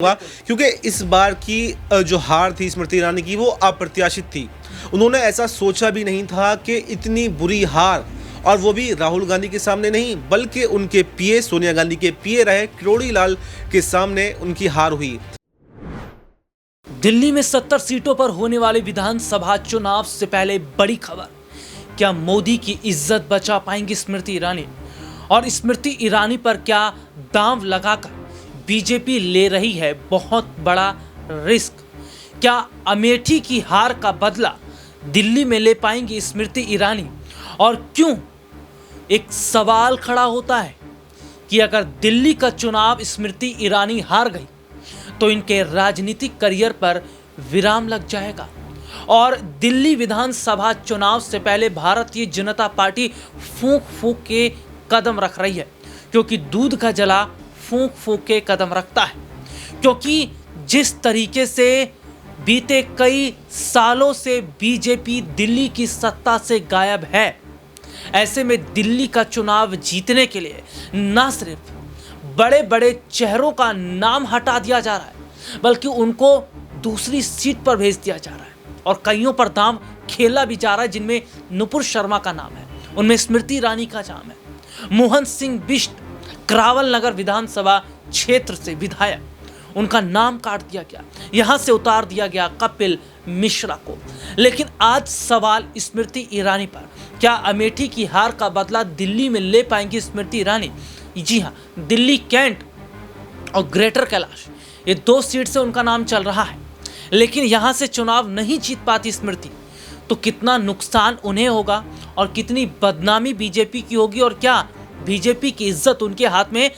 हुआ क्योंकि इस बार की जो हार थी स्मृति ईरानी की वो अप्रत्याशित थी। उन्होंने ऐसा सोचा भी नहीं था कि इतनी बुरी हार, और वो भी राहुल गांधी के सामने नहीं बल्कि उनके पीए सोनिया गांधी के पीए रहे किरोड़ी लाल के सामने उनकी हार हुई। दिल्ली में 70 सीटों पर होने वाले विधानसभा चुनाव से पहले बड़ी खबर, क्या मोदी की इज्जत बचा पाएंगी स्मृति ईरानी? और स्मृति ईरानी पर क्या दांव लगाकर बीजेपी ले रही है बहुत बड़ा रिस्क? क्या अमेठी की हार का बदला दिल्ली में ले पाएंगी स्मृति ईरानी? और क्यों एक सवाल खड़ा होता है कि अगर दिल्ली का चुनाव स्मृति ईरानी हार गई तो इनके राजनीतिक करियर पर विराम लग जाएगा। और दिल्ली विधानसभा चुनाव से पहले भारतीय जनता पार्टी फूंक फूंक के कदम रख रही है, क्योंकि दूध का जला फूंक फूंक के कदम रखता है। क्योंकि जिस तरीके से बीते कई सालों से बीजेपी दिल्ली की सत्ता से गायब है, ऐसे में दिल्ली का चुनाव जीतने के लिए न सिर्फ बड़े बड़े चेहरों का नाम हटा दिया जा रहा है, बल्कि उनको दूसरी सीट पर भेज दिया जा रहा है और कईयों पर दांव खेला भी जा रहा है, जिनमें नुपुर शर्मा का नाम है, उनमें स्मृति ईरानी का नाम है, मोहन सिंह बिष्ट करावल नगर विधानसभा क्षेत्र से विधायक, उनका नाम काट दिया गया, यहां से उतार दिया गया कपिल मिश्रा को। लेकिन आज सवाल स्मृति ईरानी पर, क्या अमेठी की हार का बदला दिल्ली में ले पाएंगी स्मृति ईरानी? जी हां, दिल्ली कैंट और ग्रेटर कैलाश, ये दो सीट से उनका नाम चल रहा है, लेकिन यहां से चुनाव नहीं जीत पाती स्मृति तो कितना नुकसान उन्हें होगा और कितनी बदनामी बीजेपी की होगी, और क्या बीजेपी की इज्जत उनके हाथ में?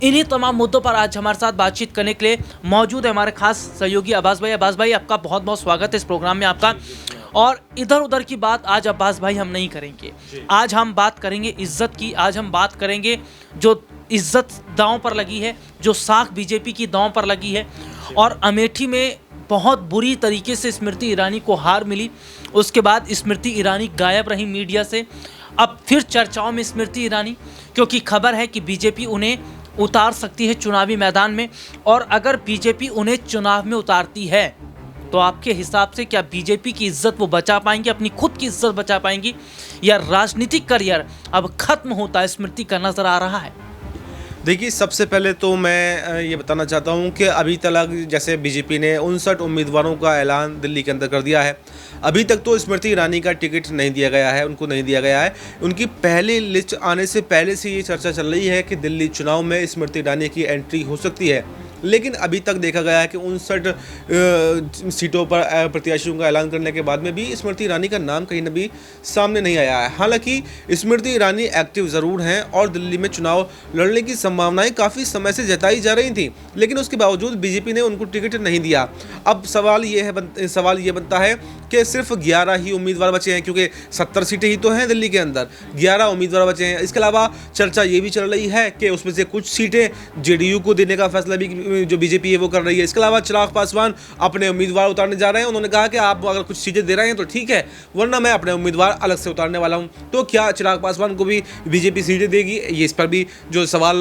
इन्हीं तमाम मुद्दों पर आज हमारे साथ बातचीत करने के लिए मौजूद है हमारे खास सहयोगी अब्बास भाई। अब्बास भाई, आपका बहुत बहुत स्वागत है इस प्रोग्राम में आपका। और इधर उधर की बात आज अब्बास भाई हम नहीं करेंगे, आज हम बात करेंगे इज्जत की। आज हम बात करेंगे जो इज्जत दांव पर लगी है, जो साख बीजेपी की दांव पर लगी है। और अमेठी में बहुत बुरी तरीके से स्मृति ईरानी को हार मिली, उसके बाद स्मृति ईरानी गायब रही मीडिया से। अब फिर चर्चाओं में स्मृति ईरानी, क्योंकि खबर है कि बीजेपी उन्हें उतार सकती है चुनावी मैदान में। और अगर बीजेपी उन्हें चुनाव में उतारती है तो आपके हिसाब से क्या बीजेपी की इज्जत वो बचा पाएंगी, अपनी खुद की इज्जत बचा पाएंगी, या राजनीतिक करियर अब खत्म होता है स्मृति का नजर आ रहा है? देखिए, सबसे पहले तो मैं ये बताना चाहता हूँ कि अभी तक जैसे बीजेपी ने 59 उम्मीदवारों का ऐलान दिल्ली के अंदर कर दिया है, अभी तक तो स्मृति ईरानी का टिकट नहीं दिया गया है, उनको नहीं दिया गया है। उनकी पहली लिस्ट आने से पहले से ये चर्चा चल रही है कि दिल्ली चुनाव में स्मृति ईरानी की एंट्री हो सकती है, लेकिन अभी तक देखा गया है कि 59 सीटों पर प्रत्याशियों का ऐलान करने के बाद में भी स्मृति ईरानी का नाम कहीं न भी सामने नहीं आया है। हालांकि स्मृति ईरानी एक्टिव ज़रूर हैं और दिल्ली में चुनाव लड़ने की संभावनाएं काफ़ी समय से जताई जा रही थी, लेकिन उसके बावजूद बीजेपी ने उनको टिकट नहीं दिया। अब सवाल ये बनता है कि सिर्फ 11 ही उम्मीदवार बचे हैं, क्योंकि 70 सीटें ही तो हैं दिल्ली के अंदर, 11 उम्मीदवार बचे हैं। इसके अलावा चर्चा ये भी चल रही है कि उसमें से कुछ सीटें जेडीयू को देने का फैसला भी जो बीजेपी है वो कर रही है। इसके अलावा चिराग पासवान अपने उम्मीदवार उतारने जा रहे हैं। उन्होंने कहा कि आप अगर कुछ सीटें दे रहे हैं तो ठीक है, वरना मैं अपने उम्मीदवार अलग से उतारने वाला हूं। तो क्या चिराग पासवान को भी बीजेपी सीटें देगी, ये इस पर भी जो सवाल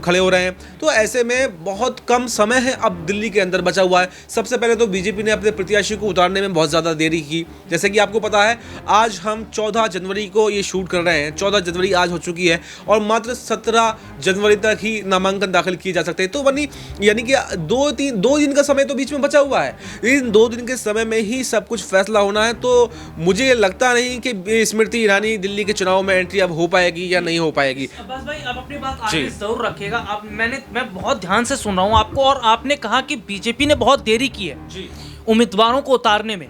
खड़े हो रहे हैं। तो ऐसे में बहुत कम समय है अब दिल्ली के अंदर बचा हुआ है। सबसे पहले तो बीजेपी ने अपने प्रत्याशी को उतारने में बहुत ज़्यादा देरी की। जैसे कि आपको पता है, आज हम 14 जनवरी को ये शूट कर रहे हैं, 14 जनवरी आज हो चुकी है और मात्र 17 जनवरी तक ही नामांकन दाखिल किए जा सकते हैं। तो यानी कि दो दिन का समय तो बीच में बचा हुआ है। इन 2 दिन के समय में ही सब कुछ फैसला होना है। तो मुझे लगता नहीं कि स्मृति ईरानी दिल्ली के चुनाव में एंट्री अब हो पाएगी या नहीं हो पाएगी। अब्बास भाई, अब अपनी बात आगे जरूर रखिएगा। मैं बहुत ध्यान से सुन रहा हूँ आपको, और आपने कहा कि बीजेपी ने बहुत देरी की है उम्मीदवारों को उतारने में,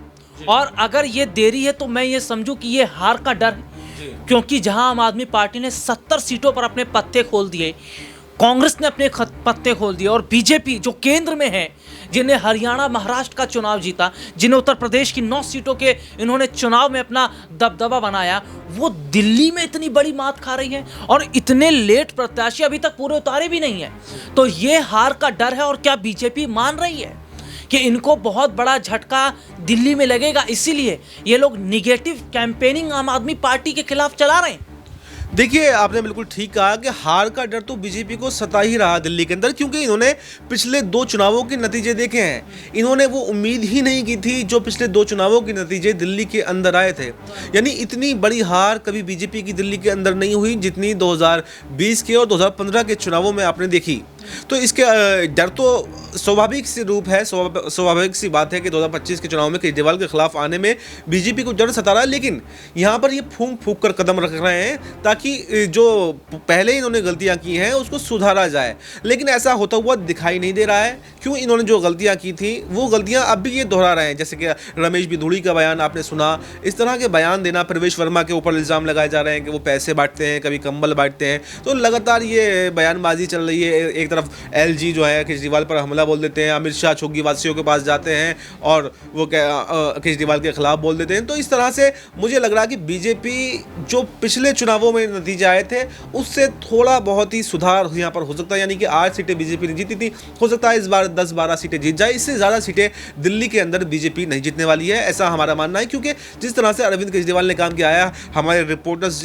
और अगर ये देरी है तो मैं ये समझूं कि ये हार का डर है, क्योंकि जहां आम आदमी पार्टी ने 70 सीटों पर अपने पत्ते खोल दिए, कांग्रेस ने अपने पत्ते खोल दिए, और बीजेपी जो केंद्र में है, जिन्हें हरियाणा महाराष्ट्र का चुनाव जीता, जिन्हें उत्तर प्रदेश की 9 सीटों के इन्होंने चुनाव में अपना दबदबा बनाया, वो दिल्ली में इतनी बड़ी मात खा रही है और इतने लेट प्रत्याशी अभी तक पूरे उतारे भी नहीं है। तो ये हार का डर है। और क्या बीजेपी मान रही है कि इनको बहुत बड़ा झटका दिल्ली में लगेगा, इसीलिए ये लोग निगेटिव कैंपेनिंग आम आदमी पार्टी के खिलाफ चला रहे हैं? देखिए, आपने बिल्कुल ठीक कहा कि हार का डर तो बीजेपी को सता ही रहा दिल्ली के अंदर, क्योंकि इन्होंने पिछले 2 चुनावों के नतीजे देखे हैं। इन्होंने वो उम्मीद ही नहीं की थी जो पिछले 2 चुनावों के नतीजे दिल्ली के अंदर आए थे। यानी इतनी बड़ी हार कभी बीजेपी की दिल्ली के अंदर नहीं हुई जितनी 2020 के और 2015 के चुनावों में आपने देखी। तो इसके डर तो स्वाभाविक सी रूप है, स्वाभाविक सी बात है कि 2025 के चुनाव में केजरीवाल के खिलाफ आने में बीजेपी को डर सता रहा है, लेकिन यहाँ पर ये फूंक कर कदम रख रहे हैं ताकि जो पहले इन्होंने गलतियाँ की हैं उसको सुधारा जाए। लेकिन ऐसा होता हुआ दिखाई नहीं दे रहा है। क्यों? इन्होंने जो गलतियाँ की थी वो गलतियाँ अब भी ये दोहरा रहे हैं। जैसे कि रमेश बिधूड़ी का बयान आपने सुना, इस तरह के बयान देना, प्रवेश वर्मा के ऊपर इल्ज़ाम लगाए जा रहे हैं कि वो पैसे बांटते हैं, कभी कंबल बांटते हैं। तो लगातार ये बयानबाजी चल रही है। एक तरफ एलजी जो है केजरीवाल पर हमला बोल देते हैं, अमित शाह झुग्गी वासियों के पास जाते हैं और वो केजरीवाल के खिलाफ बोल देते हैं। तो इस तरह से मुझे लग रहा है कि बीजेपी जो पिछले चुनावों में नतीजे आए थे उससे थोड़ा बहुत ही सुधार यहाँ पर हो सकता है। यानी कि 8 सीटें बीजेपी ने जीती थी, हो सकता है इस बार 10-12 सीटें जीत जाए। इससे ज़्यादा सीटें दिल्ली के अंदर बीजेपी नहीं जीतने वाली है, ऐसा हमारा मानना है। क्योंकि जिस तरह से अरविंद केजरीवाल ने काम किया है, हमारे रिपोर्टर्स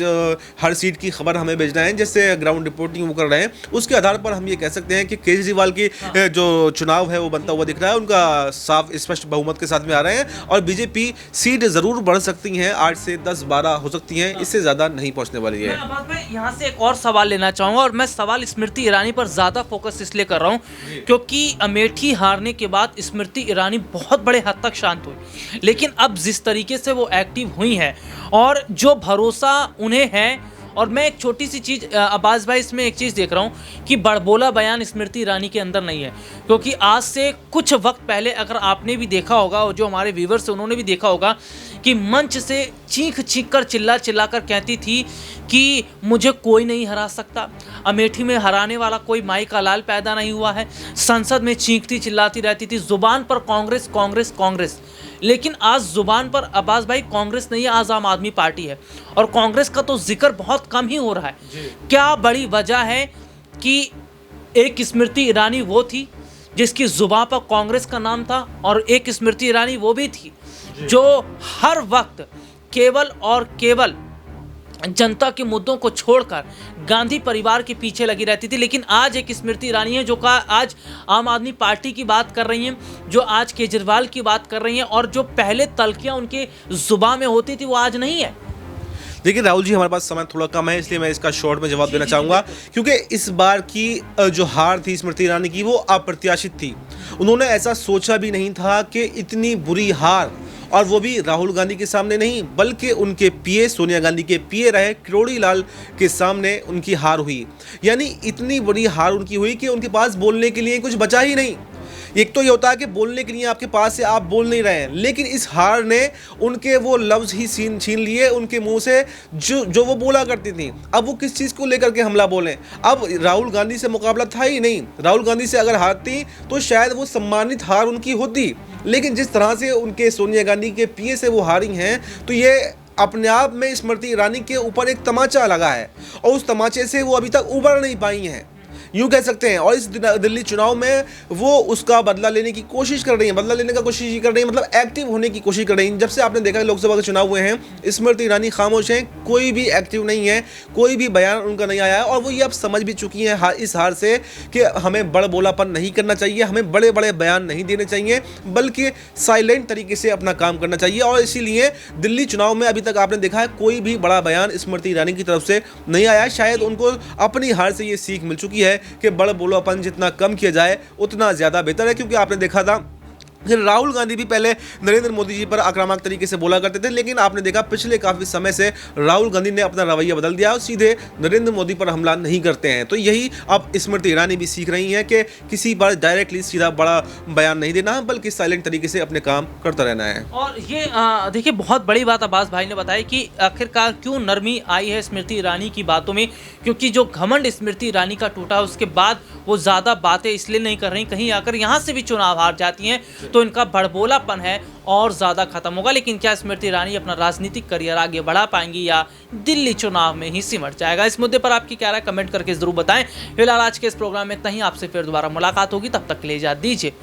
हर सीट की खबर हमें भेज रहे हैं, जैसे ग्राउंड रिपोर्टिंग वो कर रहे हैं, उसके आधार पर हम ये कह सकते हैं कि केजरीवाल की जो चुनाव है वो बनता हुआ दिख रहा है। उनका साफ स्पष्ट बहुमत के साथ में आ रहे हैं और बीजेपी सीट जरूर बढ़ सकती हैं, 8 से 10-12 हो सकती हैं, इससे ज़्यादा नहीं पहुंचने वाली है। मैं अब यहाँ से एक और सवाल लेना चाहूँगा और मैं सवाल स्मृति ईरानी पर ज़्यादा फोकस इसलिए कर रहा हूँ क्योंकि अमेठी हारने के बाद स्मृति ईरानी बहुत बड़े हद तक शांत हुई, लेकिन अब जिस तरीके से वो एक्टिव हुई हैं और जो भरोसा उन्हें है, और मैं एक छोटी सी चीज़ अब्बास भाई इसमें एक चीज़ देख रहा हूँ कि बड़बोला बयान स्मृति ईरानी के अंदर नहीं है। क्योंकि आज से कुछ वक्त पहले अगर आपने भी देखा होगा और जो हमारे व्यूवर्स हैं उन्होंने भी देखा होगा कि मंच से चीख कर चिल्ला कर कहती थी कि मुझे कोई नहीं हरा सकता, अमेठी में हराने वाला कोई माई का लाल पैदा नहीं हुआ है। संसद में चीखती चिल्लाती रहती थी, जुबान पर कांग्रेस कांग्रेस कांग्रेस, लेकिन आज जुबान पर अब्बास भाई कांग्रेस नहीं है, आज आम आदमी पार्टी है और कांग्रेस का तो जिक्र बहुत कम ही हो रहा है। क्या बड़ी वजह है कि एक स्मृति ईरानी वो थी जिसकी जुबान पर कांग्रेस का नाम था और एक स्मृति ईरानी वो भी थी जो हर वक्त केवल और केवल जनता के मुद्दों को छोड़कर गांधी परिवार के पीछे लगी रहती थी। लेकिन आज एक स्मृति ईरानी है जो आज आम आदमी पार्टी की बात कर रही हैं, जो आज केजरीवाल की बात कर रही हैं और जो पहले तलकियां उनके जुबान में होती थी वो आज नहीं है। देखिए राहुल जी, हमारे पास समय थोड़ा कम है, इसलिए मैं इसका शॉर्ट में जवाब देना चाहूँगा। क्योंकि इस बार की जो हार थी स्मृति ईरानी की वो अप्रत्याशित थी। उन्होंने ऐसा सोचा भी नहीं था कि इतनी बुरी हार, और वो भी राहुल गांधी के सामने नहीं बल्कि उनके पीए सोनिया गांधी के पीए रहे किरोड़ी लाल के सामने उनकी हार हुई। यानी इतनी बड़ी हार उनकी हुई कि उनके पास बोलने के लिए कुछ बचा ही नहीं। एक तो ये होता है कि बोलने के लिए आपके पास से आप बोल नहीं रहे हैं, लेकिन इस हार ने उनके वो लफ्ज़ ही छीन लिए उनके मुंह से जो वो बोला करती थी। अब वो किस चीज़ को लेकर के हमला बोलें? अब राहुल गांधी से मुकाबला था ही नहीं। राहुल गांधी से अगर हारती तो शायद वो सम्मानित हार उनकी होती, लेकिन जिस तरह से उनके सोनिया गांधी के पीए से वो हारी हैं तो ये अपने आप में स्मृति ईरानी के ऊपर एक तमाचा लगा है और उस तमाचे से वो अभी तक उबर नहीं पाई हैं, यूँ कह सकते हैं। और इस दिल्ली चुनाव में वो उसका बदला लेने की कोशिश कर रही हैं, बदला लेने का कोशिश कर रही हैं, मतलब एक्टिव होने की कोशिश कर रही हैं। जब से आपने देखा लोकसभा के चुनाव हुए हैं स्मृति ईरानी खामोश हैं, कोई भी एक्टिव नहीं है, कोई भी बयान उनका नहीं आया है। और वो ये अब समझ भी चुकी हैं इस हार से कि हमें बड़बोलापन नहीं करना चाहिए, हमें बड़े बड़े बयान नहीं देने चाहिए, बल्कि साइलेंट तरीके से अपना काम करना चाहिए। और इसीलिए दिल्ली चुनाव में अभी तक आपने देखा है कोई भी बड़ा बयान स्मृति ईरानी की तरफ से नहीं आया। शायद उनको अपनी हार से ये सीख मिल चुकी है कि बड़बोलापन जितना कम किया जाए उतना ज़्यादा बेहतर है। क्योंकि आपने देखा था राहुल गांधी भी पहले नरेंद्र मोदी जी पर आक्रामक तरीके से बोला करते थे, लेकिन आपने देखा पिछले काफ़ी समय से राहुल गांधी ने अपना रवैया बदल दिया और सीधे नरेंद्र मोदी पर हमला नहीं करते हैं। तो यही अब स्मृति ईरानी भी सीख रही हैं कि किसी पर डायरेक्टली सीधा बड़ा बयान नहीं देना, बल्कि साइलेंट तरीके से अपने काम करता रहना है। और ये देखिए बहुत बड़ी बात अब्बास भाई ने बताई कि आखिरकार क्यों नरमी आई है स्मृति ईरानी की बातों में, क्योंकि जो घमंड स्मृति ईरानी का टूटा उसके बाद वो ज़्यादा बातें इसलिए नहीं कर रही, कहीं आकर यहाँ से भी चुनाव हार जाती हैं तो इनका बड़बोलापन है और ज़्यादा खत्म होगा। लेकिन क्या स्मृति ईरानी अपना राजनीतिक करियर आगे बढ़ा पाएंगी या दिल्ली चुनाव में ही सिमट जाएगा? इस मुद्दे पर आपकी क्या राय कमेंट करके ज़रूर बताएं। फिलहाल आज के इस प्रोग्राम में इतना ही, आपसे फिर दोबारा मुलाकात होगी, तब तक के लिए इजाज़त दीजिए।